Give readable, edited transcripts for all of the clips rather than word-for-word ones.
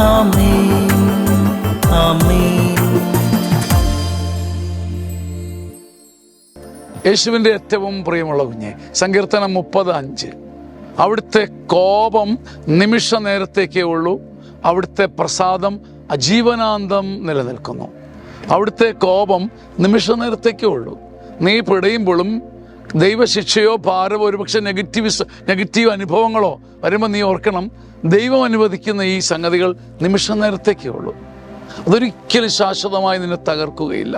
ആമേൻ ആമേൻ. യേശുവിൻ്റെ ഏറ്റവും പ്രിയമുള്ള കുഞ്ഞെ, സങ്കീർത്തനം 30:5. അവിടുത്തെ കോപം നിമിഷ നേരത്തേക്കേ ഉള്ളൂ, അവിടുത്തെ പ്രസാദം അജീവനാന്തം നിലനിൽക്കുന്നു. അവിടുത്തെ കോപം നിമിഷ നേരത്തേക്കേ ഉള്ളൂ. നീ പിടയുമ്പോഴും ദൈവശിക്ഷയോ ഭാരമോ ഒരുപക്ഷെ നെഗറ്റീവ് അനുഭവങ്ങളോ വരുമ്പോൾ നീ ഓർക്കണം, ദൈവം അനുവദിക്കുന്ന ഈ സംഗതികൾ നിമിഷ നേരത്തേക്കേ ഉള്ളൂ. അതൊരിക്കലും ശാശ്വതമായി നിന്നെ തകർക്കുകയില്ല.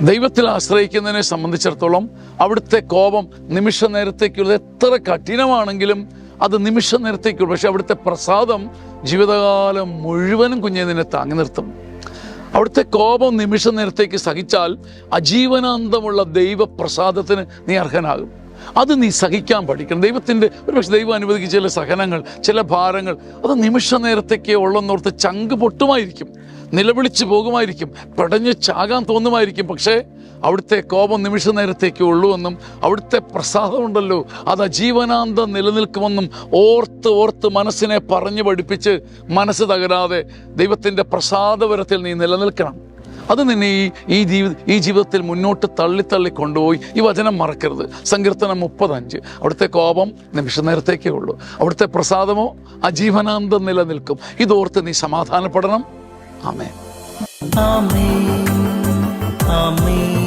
ദൈവത്തിൽ ആശ്രയിക്കുന്നതിനെ സംബന്ധിച്ചിടത്തോളം അവിടുത്തെ കോപം നിമിഷ നേരത്തേക്കുള്ളത്. എത്ര കഠിനമാണെങ്കിലും അത് നിമിഷ നേരത്തേക്കുള്ളൂ. പക്ഷെ അവിടുത്തെ പ്രസാദം ജീവിതകാലം മുഴുവനും കുഞ്ഞെ നിന്നെ താങ്ങി നിർത്തും. അവിടുത്തെ കോപം നിമിഷ നേരത്തേക്ക് സഹിച്ചാൽ അജീവനാന്തമുള്ള ദൈവപ്രസാദത്തിന് നീ അർഹനാകും. അത് നീ സഹിക്കാൻ പഠിക്കണം. ഒരുപക്ഷെ ദൈവം അനുവദിക്കുന്ന ചില സഹനങ്ങൾ, ചില ഭാരങ്ങൾ, അത് നിമിഷ നേരത്തേക്കേ ഉള്ളെന്നോർത്ത് ചങ്ക് പൊട്ടുമായിരിക്കും, നിലവിളിച്ച് പോകുമായിരിക്കും, പടഞ്ഞ് ചാകാൻ തോന്നുമായിരിക്കും. പക്ഷേ അവിടുത്തെ കോപം നിമിഷ നേരത്തേക്കേ ഉള്ളൂ എന്നും അവിടുത്തെ പ്രസാദമുണ്ടല്ലോ അത് അജീവനാന്തം നിലനിൽക്കുമെന്നും ഓർത്ത് മനസ്സിനെ പറഞ്ഞു പഠിപ്പിച്ച് മനസ്സ് തകരാതെ ദൈവത്തിൻ്റെ പ്രസാദപരത്തിൽ നീ നിലനിൽക്കണം. അത് നിന്നെ ഈ ജീവിതത്തിൽ മുന്നോട്ട് തള്ളി കൊണ്ടുപോയി. ഈ വചനം മറക്കരുത്. സങ്കീർത്തനം 30:5. അവിടുത്തെ കോപം നിമിഷ നേരത്തേക്കേ ഉള്ളൂ, അവിടുത്തെ പ്രസാദമോ അജീവനാന്തം നിലനിൽക്കും. ഇതോർത്ത് നീ സമാധാനപ്പെടണം. ആമേൻ ആമേൻ ആമേൻ.